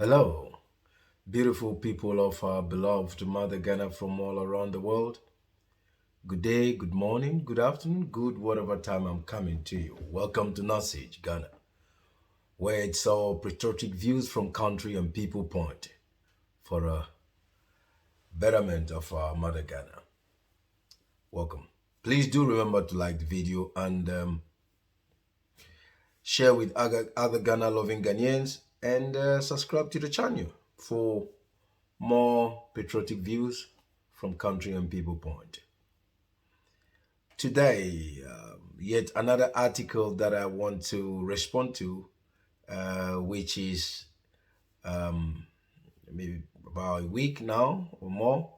Hello, beautiful people of our beloved Mother Ghana from all around the world. Good day, good morning, good afternoon, good whatever time I'm coming to you. Welcome to Nasage, Ghana, where it's all patriotic views from country and people point for a betterment of our Mother Ghana. Welcome. Please do remember to like the video and share with other Ghana-loving Ghanaians and subscribe to the channel for more patriotic views from country and people point. Today, yet another article that I want to respond to, which is maybe about a week now or more.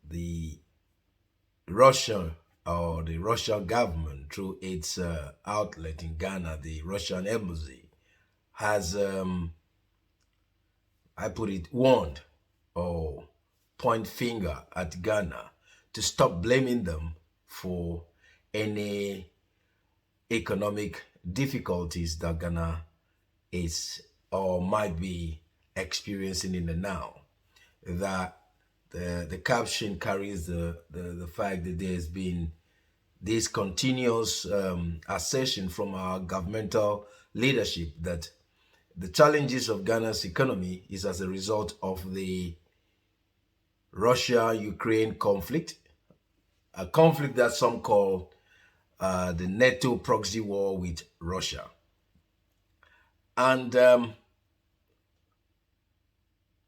The Russian government, through its outlet in Ghana, the Russian embassy, has, warned or point finger at Ghana to stop blaming them for any economic difficulties that Ghana is or might be experiencing in the now. That the caption carries the fact that there's been this continuous assertion from our governmental leadership that the challenges of Ghana's economy is as a result of the Russia-Ukraine conflict, a conflict that some call the NATO proxy war with Russia. And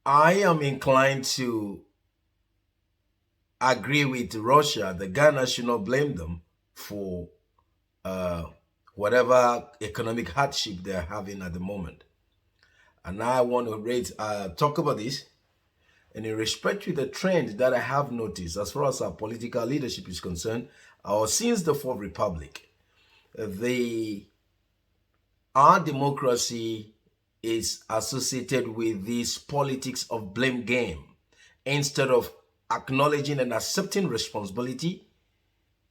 I am inclined to agree with Russia that Ghana should not blame them for whatever economic hardship they're having at the moment. And I want to talk about this. And in respect to the trend that I have noticed as far as our political leadership is concerned, or since the Fourth Republic, our democracy is associated with this politics of blame game. Instead of acknowledging and accepting responsibility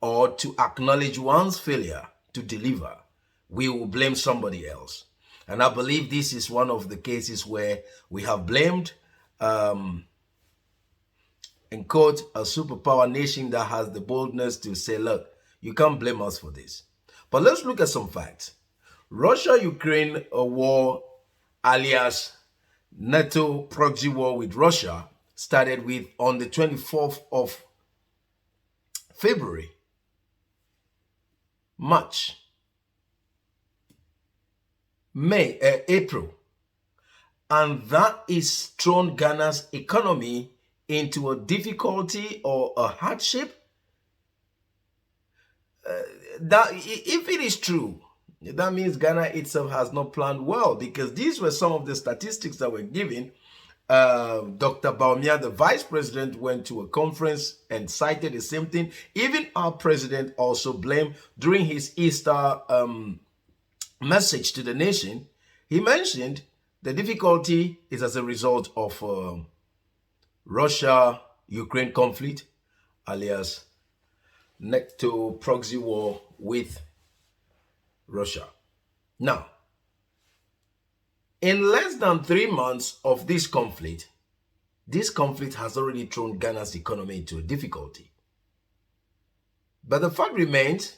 or to acknowledge one's failure to deliver, we will blame somebody else. And I believe this is one of the cases where we have blamed in quote, a superpower nation that has the boldness to say, look, you can't blame us for this. But let's look at some facts. Russia-Ukraine war, alias NATO proxy war with Russia, started with on the 24th of February, March, April. And that is thrown Ghana's economy into a difficulty or a hardship. That if it is true, that means Ghana itself has not planned well, because these were some of the statistics that were given. Dr. Baumia, the vice president, went to a conference and cited the same thing. Even our president also blamed during his Easter message to the nation. He mentioned the difficulty is as a result of Russia-Ukraine conflict, alias NATO proxy war with Russia. Now, in less than 3 months of this conflict has already thrown Ghana's economy into a difficulty. But the fact remains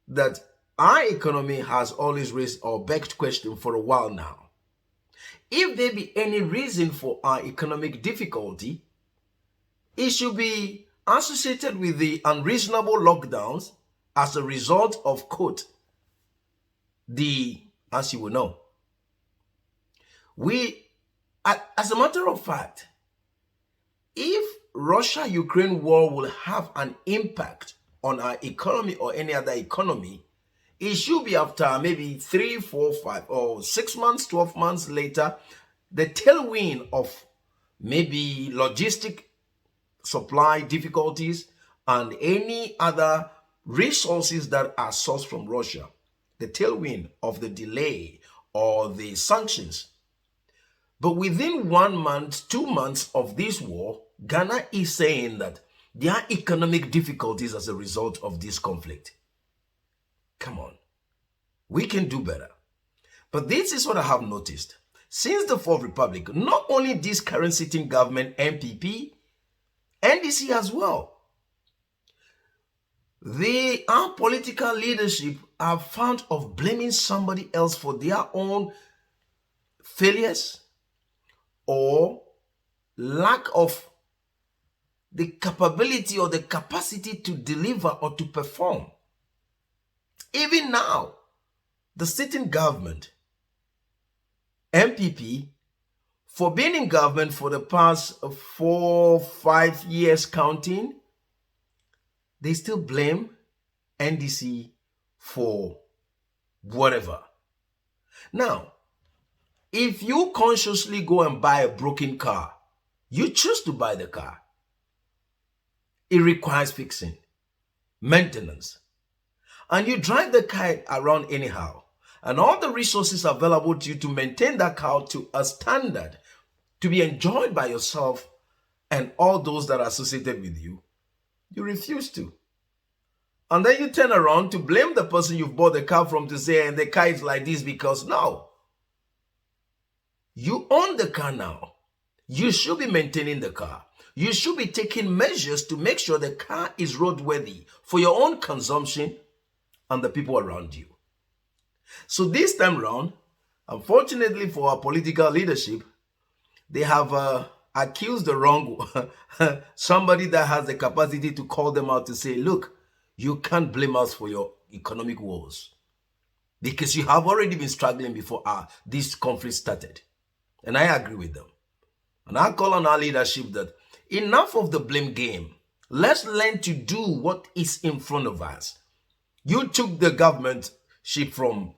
that our economy has always raised or begged question for a while now. If there be any reason for our economic difficulty, it should be associated with the unreasonable lockdowns as a result of, quote, as you will know. As a matter of fact, if Russia-Ukraine war will have an impact on our economy or any other economy, it should be after maybe 3, 4, 5, or 6 months, 12 months later, the tailwind of maybe logistic supply difficulties and any other resources that are sourced from Russia, the tailwind of the delay or the sanctions. But within 1 month, 2 months of this war, Ghana is saying that there are economic difficulties as a result of this conflict. Come on, we can do better. But this is what I have noticed. Since the Fourth Republic, not only this current sitting government, NPP, NDC as well, our political leadership are fond of blaming somebody else for their own failures or lack of the capability or the capacity to deliver or to perform. Even now, the sitting government, MPP, for being in government for the past 4-5 years counting, they still blame NDC for whatever. Now, if you consciously go and buy a broken car, you choose to buy the car. It requires fixing, maintenance, and you drive the car around anyhow. And all the resources available to you to maintain that car to a standard to be enjoyed by yourself and all those that are associated with you, you refuse to. And then you turn around to blame the person you've bought the car from to say, and the car is like this because no. You own the car now. You should be maintaining the car. You should be taking measures to make sure the car is roadworthy for your own consumption and the people around you. So this time around, unfortunately for our political leadership, they have accused the wrong somebody that has the capacity to call them out to say, look, you can't blame us for your economic woes because you have already been struggling before this conflict started. And I agree with them. And I call on our leadership that enough of the blame game. Let's learn to do what is in front of us. You took the governmentship from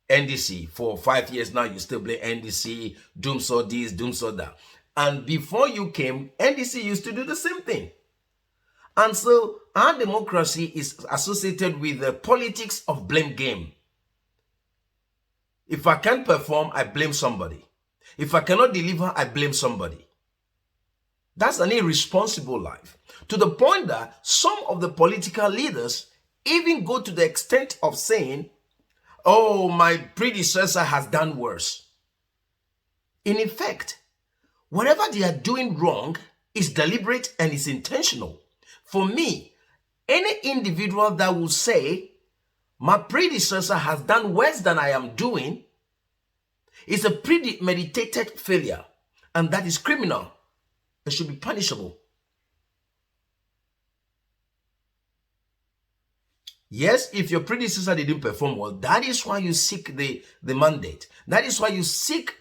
NDC for 5 years now. You still blame NDC, doom saw this, doom saw that. And before you came, NDC used to do the same thing. And so our democracy is associated with the politics of blame game. If I can't perform, I blame somebody. If I cannot deliver, I blame somebody. That's an irresponsible life. To the point that some of the political leaders even go to the extent of saying, oh, my predecessor has done worse. In effect, whatever they are doing wrong is deliberate and is intentional. For me, any individual that will say, my predecessor has done worse than I am doing, is a premeditated failure, and that is criminal. It should be punishable. Yes, if your predecessor didn't perform well, that is why you seek the mandate. That is why you seek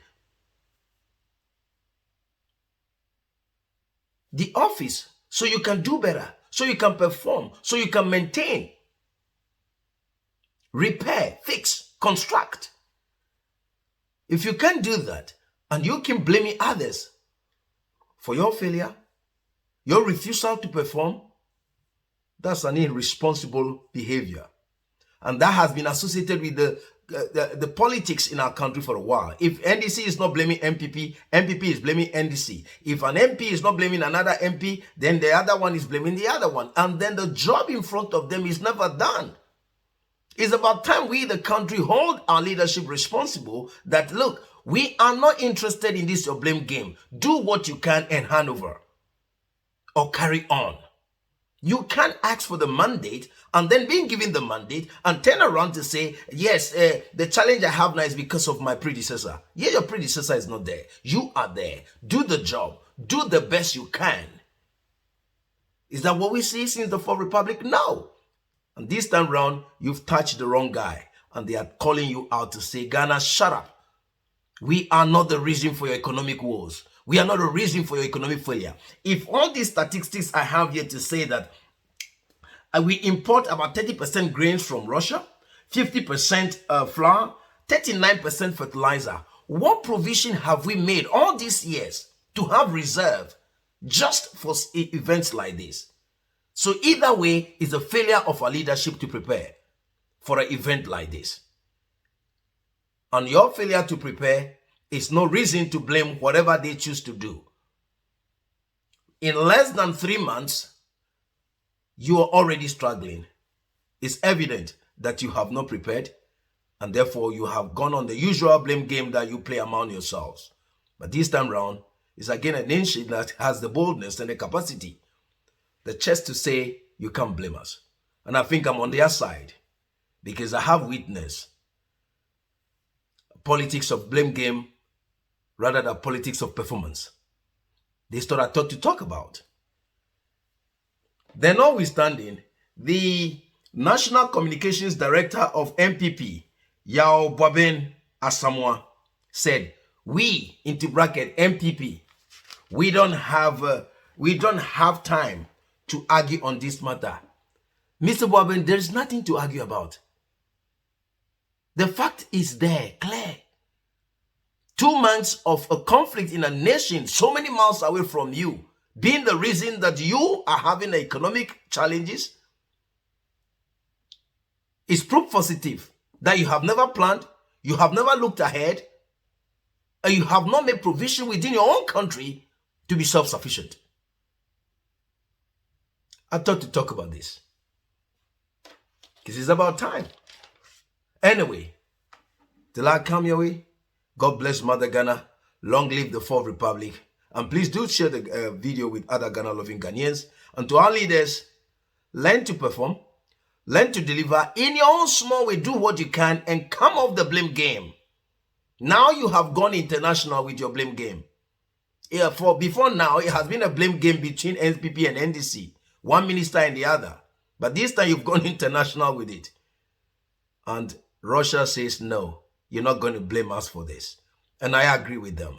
the office, so you can do better, so you can perform, so you can maintain, repair, fix, construct. If you can't do that, and you keep blaming others for your failure, your refusal to perform, that's an irresponsible behavior. And that has been associated with the politics in our country for a while. If NDC is not blaming MPP, MPP is blaming NDC. If an MP is not blaming another MP, then the other one is blaming the other one. And then the job in front of them is never done. It's about time we, the country, hold our leadership responsible that, look, we are not interested in this your blame game. Do what you can and hand over or carry on. You can't ask for the mandate and then being given the mandate and turn around to say, yes, the challenge I have now is because of my predecessor. Yeah, your predecessor is not there. You are there. Do the job. Do the best you can. Is that what we see since the Fourth Republic? No. And this time round, you've touched the wrong guy. And they are calling you out to say, Ghana, shut up. We are not the reason for your economic woes. We are not the reason for your economic failure. If all these statistics I have here to say that we import about 30% grains from Russia, 50% flour, 39% fertilizer, what provision have we made all these years to have reserve just for events like this? So either way is a failure of our leadership to prepare for an event like this. And your failure to prepare is no reason to blame whatever they choose to do. In less than 3 months, you are already struggling. It's evident that you have not prepared And therefore, you have gone on the usual blame game that you play among yourselves. But this time round, it's again a nation that has the boldness and the capacity, the chest to say, you can't blame us. And I think I'm on their side because I have witnessed politics of blame game rather than politics of performance. This is what I thought to talk about. Then notwithstanding, the National Communications Director of MPP, Yao Boaben Asamoah, said, we, into bracket MPP, we don't have time to argue on this matter. Mr. Boaben, there is nothing to argue about. The fact is there, clear. 2 months of a conflict in a nation so many miles away from you, being the reason that you are having economic challenges, is proof positive that you have never planned, you have never looked ahead, and you have not made provision within your own country to be self-sufficient. I thought to talk about this because it's about time. Anyway, till I come your way, God bless Mother Ghana. Long live the Fourth Republic. And please do share the video with other Ghana-loving Ghanaians. And to our leaders, learn to perform, learn to deliver. In your own small way, do what you can and come off the blame game. Now you have gone international with your blame game. Yeah, before now, it has been a blame game between NPP and NDC. One minister and the other. But this time you've gone international with it. And Russia says, no, you're not going to blame us for this. And I agree with them.